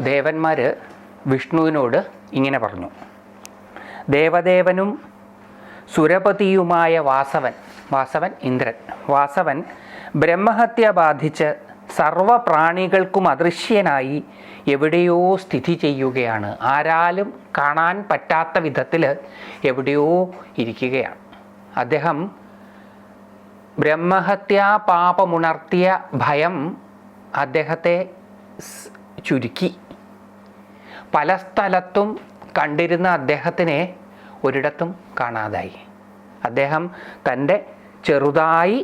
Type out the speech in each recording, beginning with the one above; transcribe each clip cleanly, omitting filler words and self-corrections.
ദേവന്മാർ വിഷ്ണുവിനോട് ഇങ്ങനെ പറഞ്ഞു. ദേവദേവനും സുരപതിയുമായ വാസവൻ ഇന്ദ്രൻ, വാസവൻ ബ്രഹ്മഹത്യ ബാധിച്ച് സർവപ്രാണികൾക്കും അദൃശ്യനായി എവിടെയോ സ്ഥിതി ചെയ്യുകയാണ്. ആരാലും കാണാൻ പറ്റാത്ത വിധത്തിൽ എവിടെയോ ഇരിക്കുകയാണ്. അദ്ദേഹം ബ്രഹ്മഹത്യാ പാപമുണർത്തിയ ഭയം അദ്ദേഹത്തെ ചുരുക്കി. പല സ്ഥലത്തും കണ്ടിരുന്ന അദ്ദേഹത്തിനെ ഒരിടത്തും കാണാതായി. അദ്ദേഹം തൻ്റെ ചെറുതായി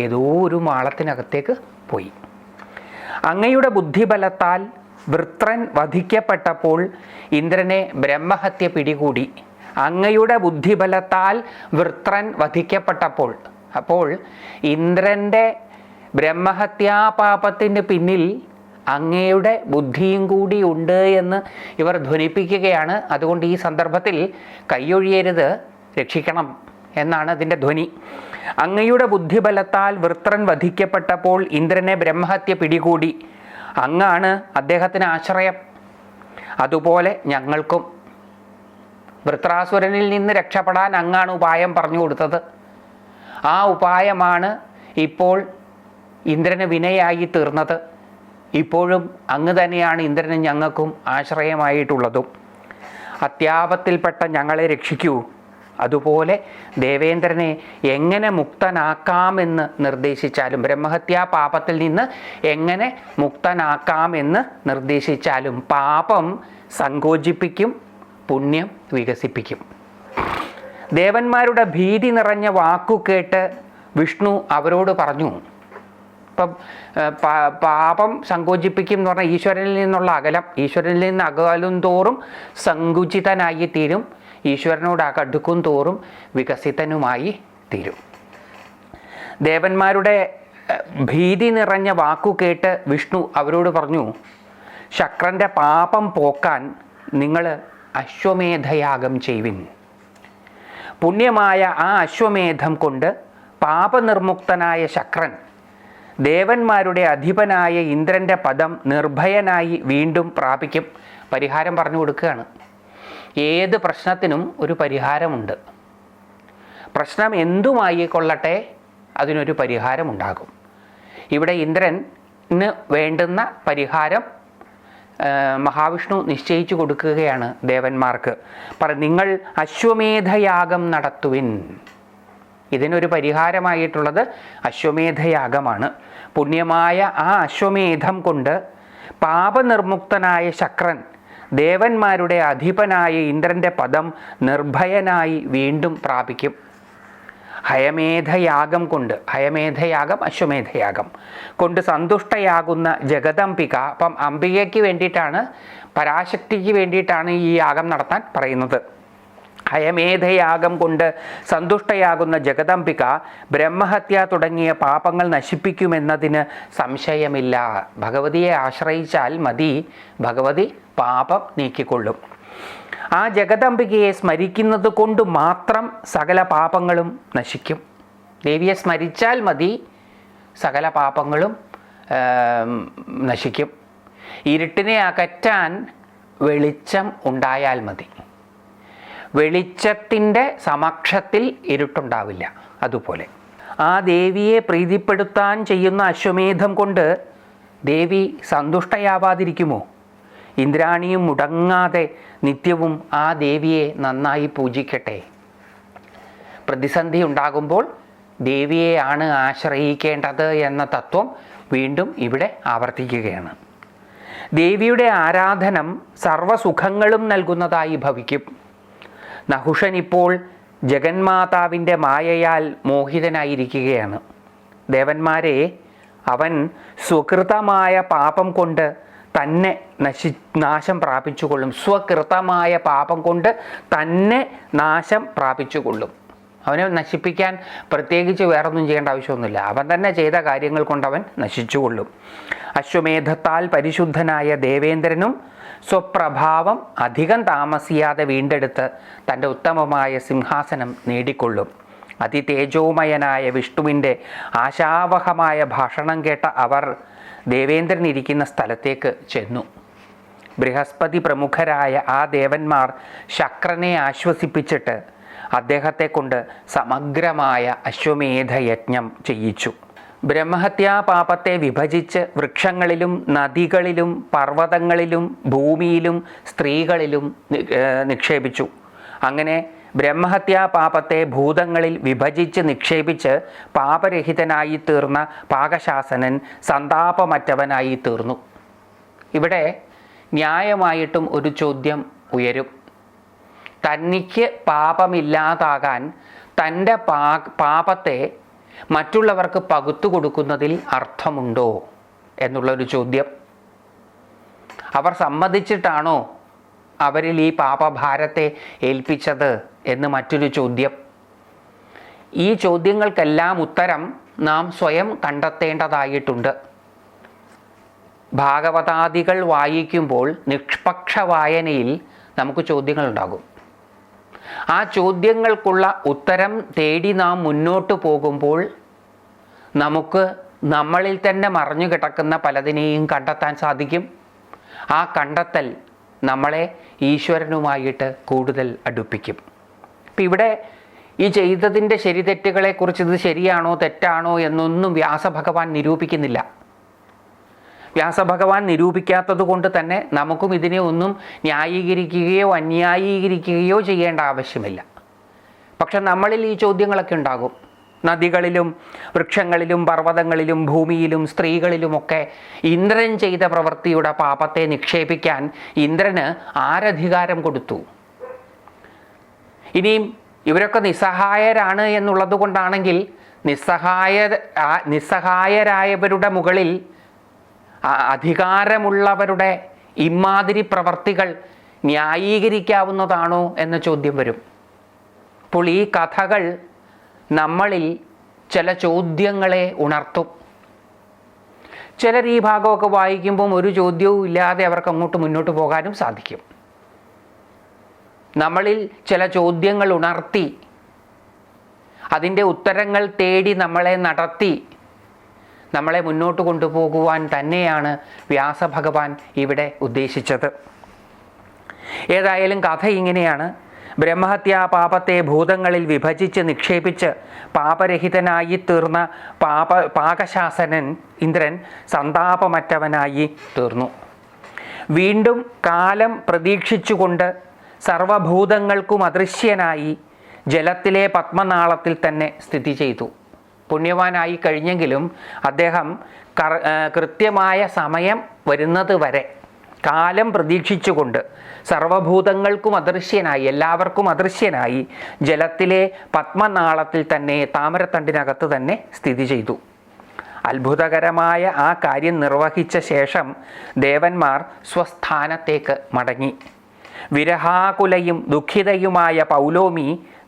ഏതോ ഒരു മാളത്തിനകത്തേക്ക് പോയി. അങ്ങയുടെ ബുദ്ധിബലത്താൽ വൃത്രൻ വധിക്കപ്പെട്ടപ്പോൾ ഇന്ദ്രനെ ബ്രഹ്മഹത്യ പിടികൂടി. അങ്ങയുടെ ബുദ്ധിബലത്താൽ വൃത്രൻ വധിക്കപ്പെട്ടപ്പോൾ, അപ്പോൾ ഇന്ദ്രൻ്റെ ബ്രഹ്മഹത്യാപാപത്തിന് പിന്നിൽ അങ്ങയുടെ ബുദ്ധിയും കൂടി ഉണ്ട് എന്ന് ഇവർ ധ്വനിപ്പിക്കുകയാണ്. അതുകൊണ്ട് ഈ സന്ദർഭത്തിൽ കൈയൊഴിയരുത്, രക്ഷിക്കണം എന്നാണ് അതിൻ്റെ ധ്വനി. അങ്ങയുടെ ബുദ്ധിബലത്താൽ വൃത്രൻ വധിക്കപ്പെട്ടപ്പോൾ ഇന്ദ്രനെ ബ്രഹ്മഹത്യ പിടികൂടി. അങ്ങാണ് അദ്ദേഹത്തിന് ആശ്രയം. അതുപോലെ ഞങ്ങൾക്കും വൃത്രാസുരനിൽ നിന്ന് രക്ഷപ്പെടാൻ അങ്ങാണ് ഉപായം പറഞ്ഞു കൊടുത്തത്. ആ ഉപായമാണ് ഇപ്പോൾ ഇന്ദ്രന് വിനയായി തീർന്നത്. ഇപ്പോഴും അങ്ങ് തന്നെയാണ് ഇന്ദ്രനും ഞങ്ങൾക്കും ആശ്രയമായിട്ടുള്ളതും. അത്യാപത്തിൽപ്പെട്ട ഞങ്ങളെ രക്ഷിക്കൂ. അതുപോലെ ദേവേന്ദ്രനെ എങ്ങനെ മുക്തനാക്കാമെന്ന് നിർദ്ദേശിച്ചാലും, ബ്രഹ്മഹത്യാ പാപത്തിൽ നിന്ന് എങ്ങനെ മുക്തനാക്കാമെന്ന് നിർദ്ദേശിച്ചാലും പാപം സങ്കോചിപ്പിക്കും, പുണ്യം വികസിപ്പിക്കും. ദേവന്മാരുടെ ഭീതി നിറഞ്ഞ വാക്കു കേട്ട് വിഷ്ണു അവരോട് പറഞ്ഞു. ഇപ്പം പാപം സങ്കോചിപ്പിക്കും എന്ന് പറഞ്ഞാൽ ഈശ്വരനിൽ നിന്നുള്ള അകലം. ഈശ്വരനിൽ നിന്ന് അകലും തോറും സങ്കുചിതനായി തീരും, ഈശ്വരനോട് അടുക്കും തോറും വികസിതനുമായി തീരും. ദേവന്മാരുടെ ഭീതി നിറഞ്ഞ വാക്കു കേട്ട് വിഷ്ണു അവരോട് പറഞ്ഞു, ശക്രൻ്റെ പാപം പോക്കാൻ നിങ്ങൾ അശ്വമേധയാഗം ചെയ്യുവിൻ. പുണ്യമായ ആ അശ്വമേധം കൊണ്ട് പാപനിർമുക്തനായ ശക്രൻ ദേവന്മാരുടെ അധിപനായ ഇന്ദ്രൻ്റെ പദം നിർഭയനായി വീണ്ടും പ്രാപിക്കും. പരിഹാരം പറഞ്ഞു കൊടുക്കുകയാണ്. ഏത് പ്രശ്നത്തിനും ഒരു പരിഹാരമുണ്ട്. പ്രശ്നം എന്തുമായി കൊള്ളട്ടെ, അതിനൊരു പരിഹാരമുണ്ടാകും. ഇവിടെ ഇന്ദ്രന് വേണ്ടുന്ന പരിഹാരം മഹാവിഷ്ണു നിശ്ചയിച്ചു കൊടുക്കുകയാണ് ദേവന്മാർക്ക്. നിങ്ങൾ അശ്വമേധയാഗം നടത്തുവിൻ. ഇതിനൊരു പരിഹാരമായിട്ടുള്ളത് അശ്വമേധയാഗമാണ്. പുണ്യമായ ആ അശ്വമേധം കൊണ്ട് പാപനിർമുക്തനായ ശക്രൻ ദേവന്മാരുടെ അധിപനായ ഇന്ദ്രൻ്റെ പദം നിർഭയനായി വീണ്ടും പ്രാപിക്കും. ഹയമേധയാഗം കൊണ്ട്, ഹയമേധയാഗം അശ്വമേധയാഗം കൊണ്ട് സന്തുഷ്ടയാകുന്ന ജഗദംബിക, അപ്പം അംബികയ്ക്ക് വേണ്ടിയിട്ടാണ്, പരാശക്തിക്ക് വേണ്ടിയിട്ടാണ് ഈ യാഗം നടത്താൻ പറയുന്നത്. ഹയമേധയാഗം കൊണ്ട് സന്തുഷ്ടയാകുന്ന ജഗദംബിക ബ്രഹ്മഹത്യ തുടങ്ങിയ പാപങ്ങൾ നശിപ്പിക്കുമെന്നതിന് സംശയമില്ല. ഭഗവതിയെ ആശ്രയിച്ചാൽ മതി, ഭഗവതി പാപം നീക്കിക്കൊള്ളും. ആ ജഗദംബികയെ സ്മരിക്കുന്നത് കൊണ്ട് മാത്രം സകല പാപങ്ങളും നശിക്കും. ദേവിയെ സ്മരിച്ചാൽ മതി, സകല പാപങ്ങളും നശിക്കും. ഇരുട്ടിനെ അകറ്റാൻ വെളിച്ചം ഉണ്ടായാൽ മതി. വെളിച്ചത്തിൻ്റെ സമക്ഷത്തിൽ ഇരുട്ടുണ്ടാവില്ല. അതുപോലെ ആ ദേവിയെ പ്രീതിപ്പെടുത്താൻ ചെയ്യുന്ന അശ്വമേധം കൊണ്ട് ദേവി സന്തുഷ്ടയാവാതിരിക്കുമോ? ഇന്ദ്രാണിയും മുടങ്ങാതെ നിത്യവും ആ ദേവിയെ നന്നായി പൂജിക്കട്ടെ. പ്രതിസന്ധി ഉണ്ടാകുമ്പോൾ ദേവിയെയാണ് ആശ്രയിക്കേണ്ടത് എന്ന തത്വം വീണ്ടും ഇവിടെ ആവർത്തിക്കുകയാണ്. ദേവിയുടെ ആരാധനം സർവ്വസുഖങ്ങളും നൽകുന്നതായി ഭവിക്കും. നഹുഷൻ ഇപ്പോൾ ജഗന്മാതാവിൻ്റെ മായയാൽ മോഹിതനായിരിക്കുകയാണ്. ദേവന്മാരെ അവൻ സ്വകൃതമായ പാപം കൊണ്ട് തന്നെ നാശം പ്രാപിച്ചുകൊള്ളും. സ്വകൃതമായ പാപം കൊണ്ട് തന്നെ നാശം പ്രാപിച്ചുകൊള്ളും. അവനെ നശിപ്പിക്കാൻ പ്രത്യേകിച്ച് വേറൊന്നും ചെയ്യേണ്ട ആവശ്യമൊന്നുമില്ല. അവൻ തന്നെ ചെയ്ത കാര്യങ്ങൾ കൊണ്ടവൻ നശിച്ചുകൊള്ളും. അശ്വമേധത്താൽ പരിശുദ്ധനായ ദേവേന്ദ്രനും സ്വപ്രഭാവം അധികം താമസിയാതെ വീണ്ടെടുത്ത് തൻ്റെ ഉത്തമമായ സിംഹാസനം നേടിക്കൊള്ളും. അതിതേജോമയനായ വിഷ്ണുവിൻ്റെ ആശാവഹമായ ഭാഷണം കേട്ട അവർ ദേവേന്ദ്രൻ ഇരിക്കുന്ന സ്ഥലത്തേക്ക് ചെന്നു. ബൃഹസ്പതി പ്രമുഖരായ ആ ദേവന്മാർ ശക്രനെ ആശ്വസിപ്പിച്ചിട്ട് അദ്ദേഹത്തെ കൊണ്ട് സമഗ്രമായ അശ്വമേധയജ്ഞം ചെയ്യിച്ചു. ബ്രഹ്മഹത്യാ പാപത്തെ വിഭജിച്ച് വൃക്ഷങ്ങളിലും നദികളിലും പർവ്വതങ്ങളിലും ഭൂമിയിലും സ്ത്രീകളിലും നിക്ഷേപിച്ചു. അങ്ങനെ ബ്രഹ്മഹത്യാ പാപത്തെ ഭൂതങ്ങളിൽ വിഭജിച്ച് നിക്ഷേപിച്ച് പാപരഹിതനായി തീർന്ന പാകശാസനൻ സന്താപമറ്റവനായി തീർന്നു. ഇവിടെ ന്യായമായിട്ടും ഒരു ചോദ്യം ഉയരും. തനിക്ക് പാപമില്ലാതാകാൻ തൻ്റെ പാപത്തെ മറ്റുള്ളവർക്ക് പകുത്തു കൊടുക്കുന്നതിൽ അർത്ഥമുണ്ടോ എന്നുള്ളൊരു ചോദ്യം. അവർ സമ്മതിച്ചിട്ടാണോ അവരിൽ ഈ പാപഭാരത്തെ ഏൽപ്പിച്ചത് എന്ന് മറ്റൊരു ചോദ്യം. ഈ ചോദ്യങ്ങൾക്കെല്ലാം ഉത്തരം നാം സ്വയം കണ്ടെത്തേണ്ടതായിട്ടുണ്ട്. ഭാഗവതാദികൾ വായിക്കുമ്പോൾ നിഷ്പക്ഷ വായനയിൽ നമുക്ക് ചോദ്യങ്ങളുണ്ടാകും. ആ ചോദ്യങ്ങൾക്കുള്ള ഉത്തരം തേടി നാം മുന്നോട്ട് പോകുമ്പോൾ നമുക്ക് നമ്മളിൽ തന്നെ മറഞ്ഞു കിടക്കുന്ന പലതിനെയും കണ്ടെത്താൻ സാധിക്കും. ആ കണ്ടെത്തൽ നമ്മളെ ഈശ്വരനുമായിട്ട് കൂടുതൽ അടുപ്പിക്കും. ഇപ്പം ഇവിടെ ഈ ചെയ്തതിൻ്റെ ശരി തെറ്റുകളെക്കുറിച്ച് ഇത് ശരിയാണോ തെറ്റാണോ എന്നൊന്നും വ്യാസഭഗവാൻ നിരൂപിക്കുന്നില്ല. വ്യാസഭഗവാൻ നിരൂപിക്കാത്തത് കൊണ്ട് തന്നെ നമുക്കും ഇതിനെ ഒന്നും ന്യായീകരിക്കുകയോ അന്യായീകരിക്കുകയോ ചെയ്യേണ്ട ആവശ്യമില്ല. പക്ഷെ നമ്മളിൽ ഈ ചോദ്യങ്ങളൊക്കെ ഉണ്ടാകും. നദികളിലും വൃക്ഷങ്ങളിലും പർവ്വതങ്ങളിലും ഭൂമിയിലും സ്ത്രീകളിലുമൊക്കെ ഇന്ദ്രൻ ചെയ്ത പ്രവൃത്തിയുടെ പാപത്തെ നിക്ഷേപിക്കാൻ ഇന്ദ്രന് ആരധികാരം കൊടുത്തു? ഇനിയും ഇവരൊക്കെ നിസ്സഹായരാണ് എന്നുള്ളത് കൊണ്ടാണെങ്കിൽ നിസ്സഹായരായവരുടെ മുകളിൽ അധികാരമുള്ളവരുടെ ഇമാതിരി പ്രവർത്തികൾ ന്യായീകരിക്കാവുന്നതാണോ എന്ന ചോദ്യം വരും. അപ്പോൾ ഈ കഥകൾ നമ്മളിൽ ചില ചോദ്യങ്ങളെ ഉണർത്തും. ചിലർ ഈ ഭാഗമൊക്കെ വായിക്കുമ്പം ഒരു ചോദ്യവും ഇല്ലാതെ അവർക്ക് അങ്ങോട്ട് മുന്നോട്ട് പോകാനും സാധിക്കും. നമ്മളിൽ ചില ചോദ്യങ്ങൾ ഉണർത്തി അതിൻ്റെ ഉത്തരങ്ങൾ തേടി നമ്മളെ നടത്തി നമ്മളെ മുന്നോട്ട് കൊണ്ടുപോകുവാൻ തന്നെയാണ് വ്യാസഭഗവാൻ ഇവിടെ ഉദ്ദേശിച്ചത്. ഏതായാലും കഥ ഇങ്ങനെയാണ്. ബ്രഹ്മഹത്യാ പാപത്തെ ഭൂതങ്ങളിൽ വിഭജിച്ച് നിക്ഷേപിച്ച് പാപരഹിതനായി തീർന്ന പാകശാസനൻ ഇന്ദ്രൻ സന്താപമറ്റവനായി തീർന്നു. വീണ്ടും കാലം പ്രതീക്ഷിച്ചുകൊണ്ട് സർവഭൂതങ്ങൾക്കും അദൃശ്യനായി ജലത്തിലെ പത്മനാളത്തിൽ തന്നെ സ്ഥിതി ചെയ്തു. പുണ്യവാനായി കഴിഞ്ഞെങ്കിലും അദ്ദേഹം കൃത്യമായ സമയം വരുന്നത് വരെ കാലം പ്രതീക്ഷിച്ചുകൊണ്ട് സർവഭൂതങ്ങൾക്കും അദൃശ്യനായി, എല്ലാവർക്കും അദൃശ്യനായി ജലത്തിലെ പത്മനാളത്തിൽ തന്നെ, താമരത്തണ്ടിനകത്ത് തന്നെ സ്ഥിതി ചെയ്തു. അത്ഭുതകരമായ ആ കാര്യം നിർവഹിച്ച ശേഷം ദേവന്മാർ സ്വസ്ഥാനത്തേക്ക് മടങ്ങി. വിരഹാകുലയും ദുഃഖിതയുമായ പൗലോമി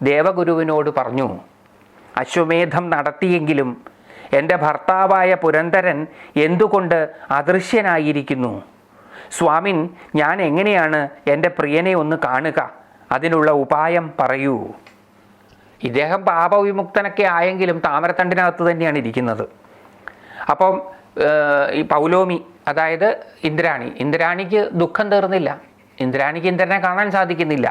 ദേവഗുരുവിനോട് പറഞ്ഞു, അശ്വമേധം നടത്തിയെങ്കിലും എൻ്റെ ഭർത്താവായ പുരന്ദരൻ എന്തുകൊണ്ട് അദൃശ്യനായിരിക്കുന്നു? സ്വാമിൻ, ഞാൻ എങ്ങനെയാണ് എൻ്റെ പ്രിയനെ ഒന്ന് കാണുക? അതിനുള്ള ഉപായം പറയൂ. ഇദ്ദേഹം പാപവിമുക്തനൊക്കെ ആയെങ്കിലും താമരത്തണ്ടിനകത്ത് തന്നെയാണ് ഇരിക്കുന്നത്. അപ്പം ഈ പൗലോമി, അതായത് ഇന്ദ്രാണിക്ക് ദുഃഖം തീർന്നില്ല. ഇന്ദ്രാണിക്ക് ഇന്ദ്രനെ കാണാൻ സാധിക്കുന്നില്ല.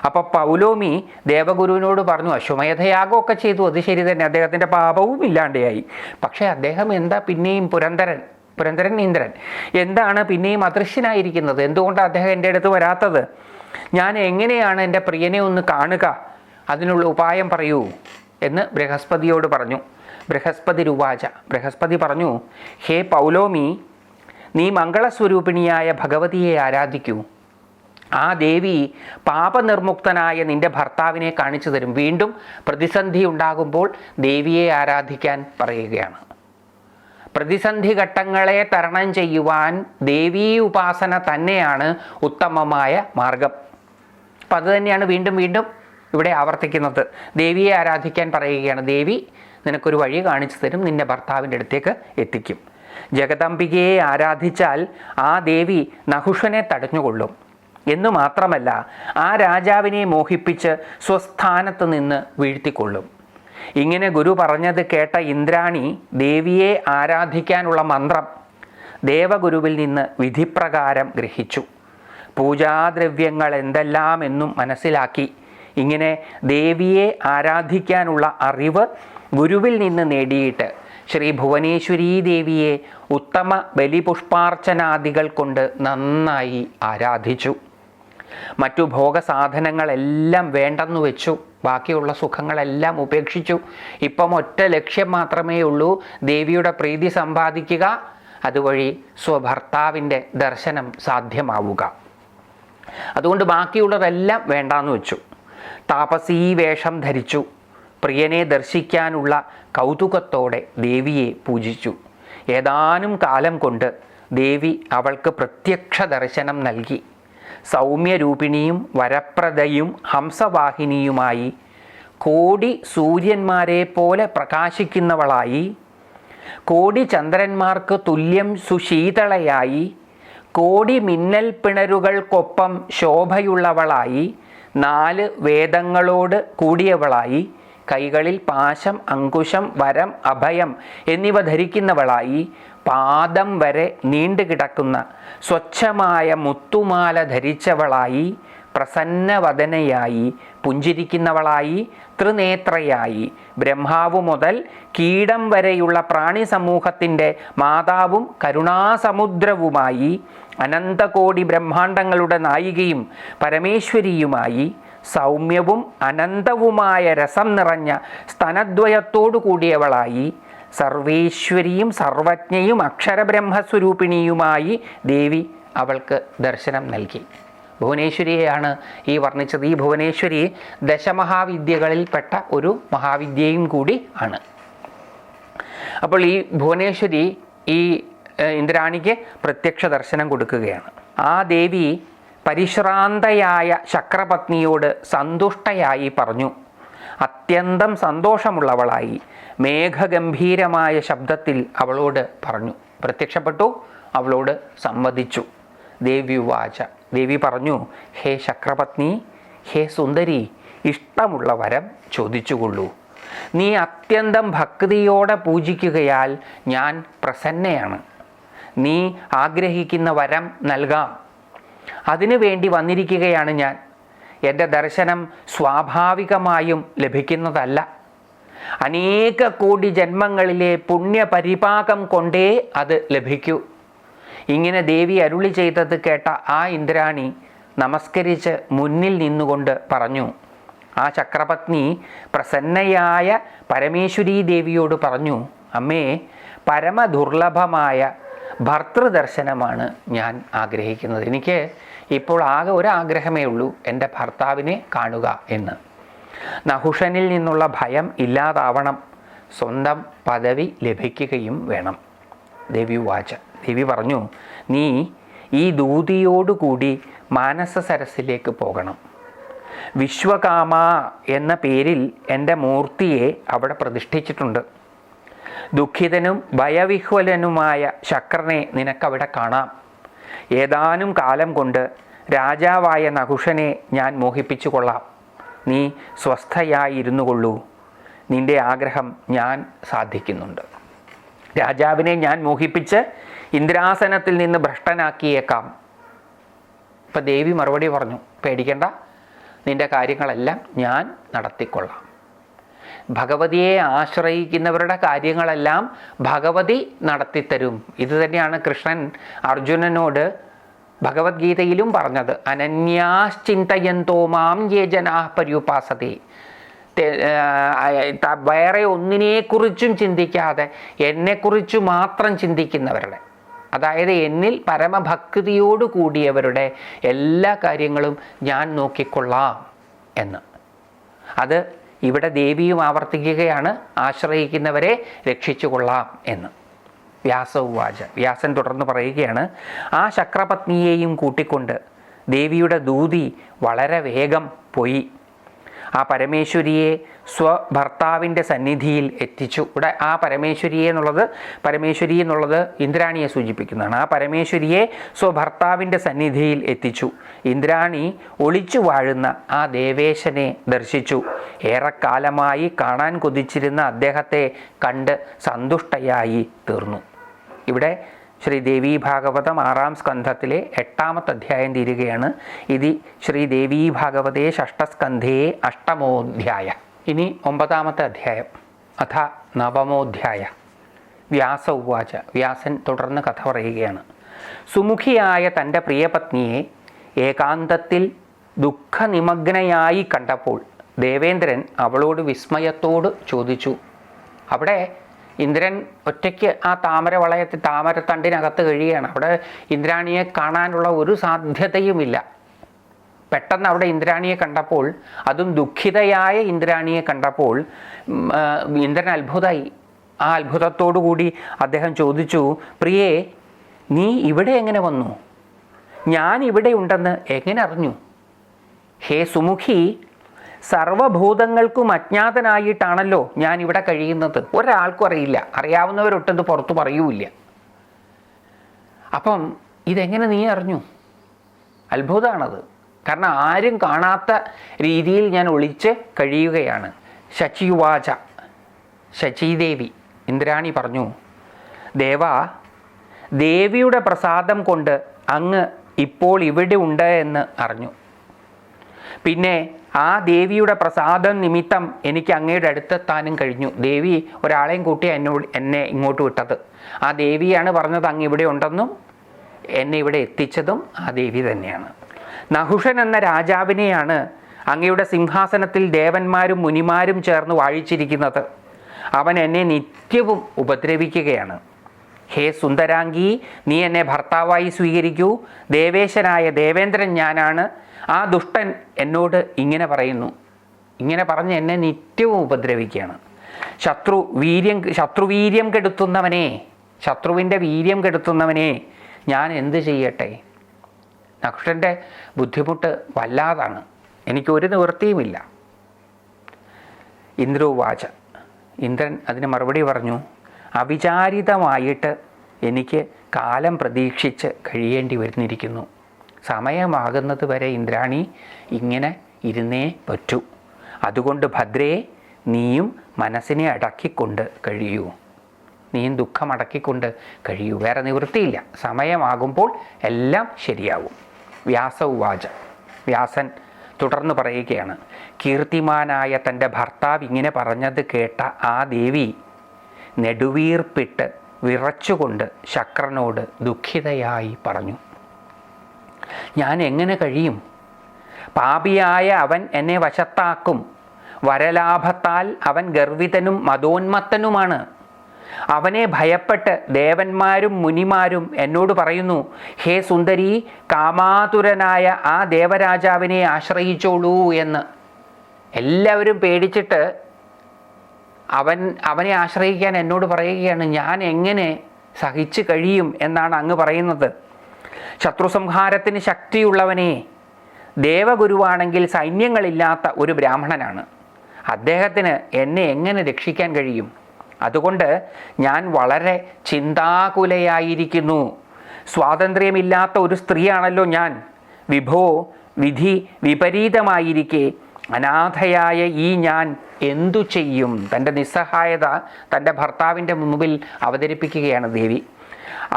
അപ്പോൾ പൗലോമി ദേവഗുരുവിനോട് പറഞ്ഞു, അശ്വമേധയാഗമൊക്കെ ചെയ്തു, അത് ശരി തന്നെ, അദ്ദേഹത്തിൻ്റെ പാപവും ഇല്ലാണ്ടായി. പക്ഷേ അദ്ദേഹം എന്താ പിന്നെയും പുരന്ദരൻ ഇന്ദ്രൻ എന്താണ് പിന്നെയും അദൃശ്യനായിരിക്കുന്നത്? എന്തുകൊണ്ടാണ് അദ്ദേഹം എൻ്റെ അടുത്ത് വരാത്തത്? ഞാൻ എങ്ങനെയാണ് എൻ്റെ പ്രിയനെ ഒന്ന് കാണുക? അതിനുള്ള ഉപായം പറയൂ എന്ന് ബൃഹസ്പതിയോട് പറഞ്ഞു. ബൃഹസ്പതി രുവാച, ബൃഹസ്പതി പറഞ്ഞു, ഹേ പൗലോമി, നീ മംഗളസ്വരൂപിണിയായ ഭഗവതിയെ ആരാധിക്കൂ. ആ ദേവി പാപനിർമുക്തനായ നിന്റെ ഭർത്താവിനെ കാണിച്ചു തരും. വീണ്ടും പ്രതിസന്ധി ഉണ്ടാകുമ്പോൾ ദേവിയെ ആരാധിക്കാൻ പറയുകയാണ്. പ്രതിസന്ധി ഘട്ടങ്ങളെ തരണം ചെയ്യുവാൻ ദേവീ ഉപാസന തന്നെയാണ് ഉത്തമമായ മാർഗം. അപ്പം അത് തന്നെയാണ് വീണ്ടും വീണ്ടും ഇവിടെ ആവർത്തിക്കുന്നത്. ദേവിയെ ആരാധിക്കാൻ പറയുകയാണ്. ദേവി നിനക്കൊരു വഴി കാണിച്ചു തരും, നിന്റെ ഭർത്താവിൻ്റെ അടുത്തേക്ക് എത്തിക്കും. ജഗദംബികയെ ആരാധിച്ചാൽ ആ ദേവി നഹുഷനെ തടഞ്ഞുകൊള്ളും. എന്നു മാത്രമല്ല, ആ രാജാവിനെ മോഹിപ്പിച്ച് സ്വസ്ഥാനത്ത് നിന്ന് വീഴ്ത്തിക്കൊള്ളും. ഇങ്ങനെ ഗുരു പറഞ്ഞത് കേട്ട ഇന്ദ്രാണി ദേവിയെ ആരാധിക്കാനുള്ള മന്ത്രം ദേവഗുരുവിൽ നിന്ന് വിധിപ്രകാരം ഗ്രഹിച്ചു. പൂജാദ്രവ്യങ്ങൾ എന്തെല്ലാം എന്നും മനസ്സിലാക്കി. ഇങ്ങനെ ദേവിയെ ആരാധിക്കാനുള്ള അറിവ് ഗുരുവിൽ നിന്ന് നേടിയിട്ട് ശ്രീ ഭുവനേശ്വരീ ദേവിയെ ഉത്തമ ബലിപുഷ്പാർച്ചനാദികൾ കൊണ്ട് നന്നായി ആരാധിച്ചു. മറ്റു ഭോഗസാധനങ്ങളെല്ലാം വേണ്ടെന്നു വെച്ചു. ബാക്കിയുള്ള സുഖങ്ങളെല്ലാം ഉപേക്ഷിച്ചു. ഇപ്പം ഒറ്റ ലക്ഷ്യം മാത്രമേ ഉള്ളൂ, ദേവിയുടെ പ്രീതി സമ്പാദിക്കുക, അതുവഴി സ്വഭർത്താവിൻ്റെ ദർശനം സാധ്യമാവുക. അതുകൊണ്ട് ബാക്കിയുള്ളതെല്ലാം വേണ്ടാന്ന് വെച്ചു. താപസീ വേഷം ധരിച്ചു. പ്രിയനെ ദർശിക്കാനുള്ള കൗതുകത്തോടെ ദേവിയെ പൂജിച്ചു. ഏതാനും കാലം കൊണ്ട് ദേവി അവൾക്ക് പ്രത്യക്ഷ ദർശനം നൽകി. സൗമ്യരൂപിണിയും വരപ്രദയും ഹംസവാഹിനിയുമായി, കോടി സൂര്യന്മാരെ പോലെ പ്രകാശിക്കുന്നവളായി, കോടി ചന്ദ്രന്മാർക്ക് തുല്യം സുശീതളയായി, കോടി മിന്നൽ പിണരുകൾക്കൊപ്പം ശോഭയുള്ളവളായി, 4 വേദങ്ങളോട് കൂടിയവളായി, കൈകളിൽ പാശം, അങ്കുശം, വരം, അഭയം എന്നിവ ധരിക്കുന്നവളായി, പാദം വരെ നീണ്ടുകിടക്കുന്ന സ്വച്ഛമായ മുത്തുമാല ധരിച്ചവളായി, പ്രസന്നവദനയായി, പുഞ്ചിരിക്കുന്നവളായി, ത്രിനേത്രയായി, ബ്രഹ്മാവ് മുതൽ കീടം വരെയുള്ള പ്രാണി സമൂഹത്തിൻ്റെ മാതാവും കരുണാസമുദ്രവുമായി, അനന്തകോടി ബ്രഹ്മാണ്ടങ്ങളുടെ നായികയും പരമേശ്വരിയുമായി, സൗമ്യവും അനന്തവുമായ രസം നിറഞ്ഞ സ്തനദ്വയത്തോടു കൂടിയവളായി, സർവേശ്വരിയും സർവജ്ഞയും അക്ഷരബ്രഹ്മസ്വരൂപിണിയുമായി ദേവി അവൾക്ക് ദർശനം നൽകി. ഭുവനേശ്വരിയെയാണ് ഈ വർണ്ണിച്ചത്. ഈ ഭുവനേശ്വരി ദശമഹാവിദ്യകളിൽപ്പെട്ട ഒരു മഹാവിദ്യയും കൂടി ആണ്. അപ്പോൾ ഈ ഭുവനേശ്വരി ഈ ഇന്ദ്രാണിക്ക് പ്രത്യക്ഷ ദർശനം കൊടുക്കുകയാണ്. ആ ദേവി പരിശ്രാന്തയായ ശക്രപത്നിയോട് സന്തുഷ്ടയായി പറഞ്ഞു. അത്യന്തം സന്തോഷമുള്ളവളായി മേഘഗംഭീരമായ ശബ്ദത്തിൽ അവളോട് പറഞ്ഞു. പ്രത്യക്ഷപ്പെട്ടു, അവളോട് സംവദിച്ചു. ദേവി വാച, ദേവി പറഞ്ഞു, ഹേ ശക്രപത്നി, ഹേ സുന്ദരി, ഇഷ്ടമുള്ള വരം ചോദിച്ചുകൊള്ളൂ. നീ അത്യന്തം ഭക്തിയോടെ പൂജിക്കുകയാൽ ഞാൻ പ്രസന്നയാണ്. നീ ആഗ്രഹിക്കുന്ന വരം നൽകാം. അതിനു വേണ്ടി വന്നിരിക്കുകയാണ് ഞാൻ. എൻ്റെ ദർശനം സ്വാഭാവികമായും ലഭിക്കുന്നതല്ല. അനേക കോടി ജന്മങ്ങളിലെ പുണ്യപരിപാകം കൊണ്ടേ അത് ലഭിക്കൂ. ഇങ്ങനെ ദേവി അരുളി ചെയ്തത് കേട്ട ആ ഇന്ദ്രാണി നമസ്കരിച്ച് മുന്നിൽ നിന്നുകൊണ്ട് പറഞ്ഞു. ആ ചക്രപത്നി പ്രസന്നയായ പരമേശ്വരീ ദേവിയോട് പറഞ്ഞു, അമ്മേ, പരമദുർലഭമായ ഭർത്തൃദർശനമാണ് ഞാൻ ആഗ്രഹിക്കുന്നത്. എനിക്ക് ഇപ്പോൾ ആകെ ഒരാഗ്രഹമേ ഉള്ളൂ, എൻ്റെ ഭർത്താവിനെ കാണുക എന്ന്. നഹുഷനിൽ നിന്നുള്ള ഭയം ഇല്ലാതാവണം, സ്വന്തം പദവി ലഭിക്കുകയും വേണം. ദേവി വാച, ദേവി പറഞ്ഞു, നീ ഈ ദൂതിയോടുകൂടി മാനസ സരസിലേക്ക് പോകണം. വിശ്വകാമ എന്ന പേരിൽ എൻ്റെ മൂർത്തിയെ അവിടെ പ്രതിഷ്ഠിച്ചിട്ടുണ്ട്. ദുഃഖിതനും ഭയവിഹ്വലനുമായ ശക്രനെ നിനക്കവിടെ കാണാം. ഏതാനും കാലം കൊണ്ട് രാജാവായ നഹുഷനെ ഞാൻ മോഹിപ്പിച്ചു കൊള്ളാം. നീ സ്വസ്ഥയായിരുന്നു കൊള്ളൂ. നിന്റെ ആഗ്രഹം ഞാൻ സാധിക്കുന്നുണ്ട്. രാജാവിനെ ഞാൻ മോഹിപ്പിച്ച് ഇന്ദ്രാസനത്തിൽ നിന്ന് ഭ്രഷ്ടനാക്കിയേക്കാം. ഇപ്പം ദേവി മറുപടി പറഞ്ഞു, പേടിക്കേണ്ട, നിന്റെ കാര്യങ്ങളെല്ലാം ഞാൻ നടത്തിക്കൊള്ളാം. ഭഗവതിയെ ആശ്രയിക്കുന്നവരുടെ കാര്യങ്ങളെല്ലാം ഭഗവതി നടത്തിത്തരും. ഇത് തന്നെയാണ് കൃഷ്ണൻ അർജുനനോട് ഭഗവത്ഗീതയിലും പറഞ്ഞത്. അനന്യാശ്ചിന്തയന്തോ മാം യേ ജനാഃ പര്യുപാസതേ. വേറെ ഒന്നിനെക്കുറിച്ചും ചിന്തിക്കാതെ എന്നെക്കുറിച്ച് മാത്രം ചിന്തിക്കുന്നവരുടെ, അതായത് എന്നിൽ പരമഭക്തിയോട് കൂടിയവരുടെ എല്ലാ കാര്യങ്ങളും ഞാൻ നോക്കിക്കൊള്ളാം എന്ന്. അത് ഇവിടെ ദേവിയും ആവർത്തിക്കുകയാണ്, ആശ്രയിക്കുന്നവരെ രക്ഷിച്ചു കൊള്ളാം എന്ന്. വ്യാസവാച, വ്യാസൻ തുടർന്ന് പറയുകയാണ്, ആ ചക്രപത്നിയെയും കൂട്ടിക്കൊണ്ട് ദേവിയുടെ ദൂതി വളരെ വേഗം പോയി ആ പരമേശ്വരിയെ സ്വഭർത്താവിൻ്റെ സന്നിധിയിൽ എത്തിച്ചു. ഇവിടെ ആ പരമേശ്വരി എന്നുള്ളത് ഇന്ദ്രാണിയെ സൂചിപ്പിക്കുന്നതാണ്. ആ പരമേശ്വരിയെ സ്വഭർത്താവിൻ്റെ സന്നിധിയിൽ എത്തിച്ചു. ഇന്ദ്രാണി ഒളിച്ചു വാഴുന്ന ആ ദേവേശനെ ദർശിച്ചു. ഏറെക്കാലമായി കാണാൻ കൊതിച്ചിരുന്ന അദ്ദേഹത്തെ കണ്ട് സന്തുഷ്ടയായി തീർന്നു. ഇവിടെ ശ്രീദേവീ ഭാഗവതം 6-ാം സ്കന്ധത്തിലെ 8-ാമത്തെ അധ്യായം തീരുകയാണ്. ഇത് ശ്രീദേവീ ഭാഗവതേ ഷഷ്ഠസ്കന്ധേ അഷ്ടമോധ്യായ. ഇനി 9-ാമത്തെ അധ്യായം, അഥ നവമോധ്യായ. വ്യാസ ഉവാച. വ്യാസൻ തുടർന്ന് കഥ പറയുകയാണ്. സുമുഖിയായ തൻ്റെ പ്രിയപത്നിയെ ഏകാന്തത്തിൽ ദുഃഖനിമഗ്നയായി കണ്ടപ്പോൾ ദേവേന്ദ്രൻ അവളോട് വിസ്മയത്തോട് ചോദിച്ചു. അവിടെ ഇന്ദ്രൻ ഒറ്റയ്ക്ക് ആ താമരത്തണ്ടിനകത്ത് കഴിയുകയാണ്. അവിടെ ഇന്ദ്രാണിയെ കാണാനുള്ള ഒരു സാധ്യതയുമില്ല. പെട്ടെന്ന് അവിടെ ഇന്ദ്രാണിയെ കണ്ടപ്പോൾ, അതും ദുഃഖിതയായ ഇന്ദ്രാണിയെ കണ്ടപ്പോൾ ഇന്ദ്രൻ അത്ഭുതമായി. ആ അത്ഭുതത്തോടു കൂടി അദ്ദേഹം ചോദിച്ചു, പ്രിയേ, നീ ഇവിടെ എങ്ങനെ വന്നു? ഞാൻ ഇവിടെ ഉണ്ടെന്ന് എങ്ങനെ അറിഞ്ഞു? ഹേ സുമുഖി, സർവഭൂതങ്ങൾക്കും അജ്ഞാതനായിട്ടാണല്ലോ ഞാൻ ഇവിടെ കഴിയുന്നത്. ഒരാൾക്കും അറിയില്ല, അറിയാവുന്നവരൊട്ടത് പുറത്തു പറയൂല്ല. അപ്പം ഇതെങ്ങനെ നീ അറിഞ്ഞു? അത്ഭുതമാണത്. കാരണം ആരും കാണാത്ത രീതിയിൽ ഞാൻ ഒളിച്ച് കഴിയുകയാണ്. ശചിയുവാച. ശചീദേവി ഇന്ദ്രാണി പറഞ്ഞു, ദേവാ, ദേവിയുടെ പ്രസാദം കൊണ്ട് അങ്ങ് ഇപ്പോൾ ഇവിടെ ഉണ്ട് എന്ന് അറിഞ്ഞു. പിന്നെ ആ ദേവിയുടെ പ്രസാദം നിമിത്തം എനിക്ക് അങ്ങയുടെ അടുത്തെത്താനും കഴിഞ്ഞു. ദേവി ഒരാളെയും കൂട്ടി എന്നെ ഇങ്ങോട്ട് വിട്ടത്. ആ ദേവിയാണ് പറഞ്ഞത് അങ്ങ് ഇവിടെ ഉണ്ടെന്നും എന്നെ ഇവിടെ എത്തിച്ചതും ആ ദേവി തന്നെയാണ്. നഹുഷൻ എന്ന രാജാവിനെയാണ് അങ്ങയുടെ സിംഹാസനത്തിൽ ദേവന്മാരും മുനിമാരും ചേർന്ന് വാഴിച്ചിരിക്കുന്നത്. അവൻ എന്നെ നിത്യവും ഉപദ്രവിക്കുകയാണ്. ഹേ സുന്ദരാംഗി, നീ എന്നെ ഭർത്താവായി സ്വീകരിക്കൂ. ദേവേശനായ ദേവേന്ദ്രൻ ഞാനാണ്. ആ ദുഷ്ടൻ എന്നോട് ഇങ്ങനെ പറയുന്നു. ഇങ്ങനെ പറഞ്ഞ് എന്നെ നിത്യവും ഉപദ്രവിക്കുകയാണ്. ശത്രുവീര്യം കെടുത്തുന്നവനെ, ശത്രുവിൻ്റെ വീര്യം കെടുത്തുന്നവനെ, ഞാൻ എന്ത് ചെയ്യട്ടെ? നഹുഷൻ്റെ ബുദ്ധിമുട്ട് വല്ലാതാണ്. എനിക്കൊരു നിവൃത്തിയുമില്ല. ഇന്ദ്രോവാച. ഇന്ദ്രൻ അതിന് മറുപടി പറഞ്ഞു, അവിചാരിതമായിട്ട് എനിക്ക് കാലം പ്രതീക്ഷിച്ച് കഴിയേണ്ടി വരുന്നിരിക്കുന്നു. സമയമാകുന്നത് വരെ ഇന്ദ്രാണി ഇങ്ങനെ ഇരുന്നേ പറ്റൂ. അതുകൊണ്ട് ഭദ്രേ, നീയും മനസ്സിനെ അടക്കിക്കൊണ്ട് കഴിയൂ. നീയും ദുഃഖം അടക്കിക്കൊണ്ട് കഴിയൂ. വേറെ നിവൃത്തിയില്ല. സമയമാകുമ്പോൾ എല്ലാം ശരിയാവും. വ്യാസ ഉവാച. വ്യാസൻ തുടർന്ന് പറയുകയാണ്. കീർത്തിമാനായ തൻ്റെ ഭർത്താവ് ഇങ്ങനെ പറഞ്ഞത് കേട്ട ആ ദേവി നെടുവീർപ്പിട്ട് വിറച്ചുകൊണ്ട് ശക്രനോട് ദുഃഖിതയായി പറഞ്ഞു, ഞാൻ എങ്ങനെ കഴിയും? പാപിയായ അവൻ എന്നെ വശത്താക്കും. വരലാഭത്താൽ അവൻ ഗർവിതനും മതോന്മത്തനുമാണ്. അവനെ ഭയപ്പെട്ട് ദേവന്മാരും മുനിമാരും എന്നോട് പറയുന്നു, ഹേ സുന്ദരി, കാമാതുരനായ ആ ദേവരാജാവിനെ ആശ്രയിച്ചോളൂ എന്ന്. എല്ലാവരും പേടിച്ചിട്ട് അവനെ ആശ്രയിക്കാൻ എന്നോട് പറയുകയാണ്. ഞാൻ എങ്ങനെ സഹിച്ചു കഴിയും എന്നാണ് അങ്ങ് പറയുന്നത്. ശത്രുസംഹാരത്തിന് ശക്തിയുള്ളവനെ, ദേവഗുരുവാണെങ്കിൽ സൈന്യങ്ങളില്ലാത്ത ഒരു ബ്രാഹ്മണനാണ്. അദ്ദേഹത്തിന് എന്നെ എങ്ങനെ രക്ഷിക്കാൻ കഴിയും? അതുകൊണ്ട് ഞാൻ വളരെ ചിന്താകുലയായിരിക്കുന്നു. സ്വാതന്ത്ര്യമില്ലാത്ത ഒരു സ്ത്രീയാണല്ലോ ഞാൻ. വിഭോ, വിധി വിപരീതമായിരിക്കെ അനാഥയായ ഈ ഞാൻ എന്തു ചെയ്യും? തൻ്റെ നിസ്സഹായത തൻ്റെ ഭർത്താവിൻ്റെ മുമ്പിൽ അവതരിപ്പിക്കുകയാണ് ദേവി.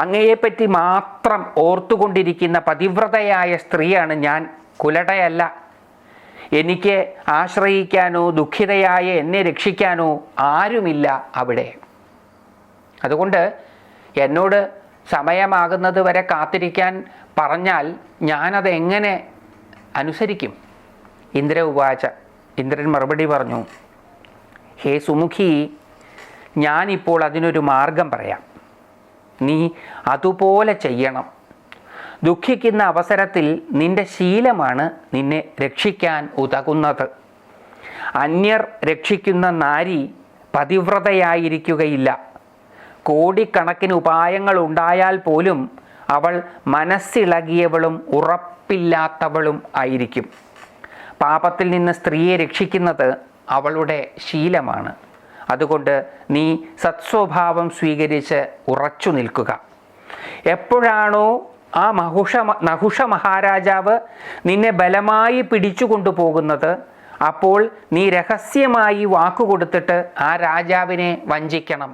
അങ്ങയെപ്പറ്റി മാത്രം ഓർത്തുകൊണ്ടിരിക്കുന്ന പതിവ്രതയായ സ്ത്രീയാണ് ഞാൻ, കുലടയല്ല. എനിക്ക് ആശ്രയിക്കാനോ ദുഃഖിതയായ എന്നെ രക്ഷിക്കാനോ ആരുമില്ല അവിടെ. അതുകൊണ്ട് എന്നോട് സമയമാകുന്നത് വരെ കാത്തിരിക്കാൻ പറഞ്ഞാൽ ഞാനത് എങ്ങനെ അനുസരിക്കും? ഇന്ദ്ര ഉവാച. ഇന്ദ്രൻ മറുപടി പറഞ്ഞു, ഹേ സുമുഖി, ഞാനിപ്പോൾ അതിനൊരു മാർഗം പറയാം. നീ അതുപോലെ ചെയ്യണം. ദുഃഖിക്കുന്ന അവസരത്തിൽ നിന്റെ ശീലമാണ് നിന്നെ രക്ഷിക്കാൻ ഉതകുന്നത്. അന്യർ രക്ഷിക്കുന്ന നാരി പതിവ്രതയായിരിക്കുകയില്ല. കോടിക്കണക്കിന് ഉപായങ്ങൾ ഉണ്ടായാൽ പോലും അവൾ മനസ്സിളകിയവളും ഉറപ്പില്ലാത്തവളും ആയിരിക്കും. പാപത്തിൽ നിന്ന് സ്ത്രീയെ രക്ഷിക്കുന്നത് അവളുടെ ശീലമാണ്. അതുകൊണ്ട് നീ സത്സ്വഭാവം സ്വീകരിച്ച് ഉറച്ചു നിൽക്കുക. എപ്പോഴാണോ ആ നഹുഷ മഹാരാജാവ് നിന്നെ ബലമായി പിടിച്ചു കൊണ്ടുപോകുന്നത്, അപ്പോൾ നീ രഹസ്യമായി വാക്കുകൊടുത്തിട്ട് ആ രാജാവിനെ വഞ്ചിക്കണം.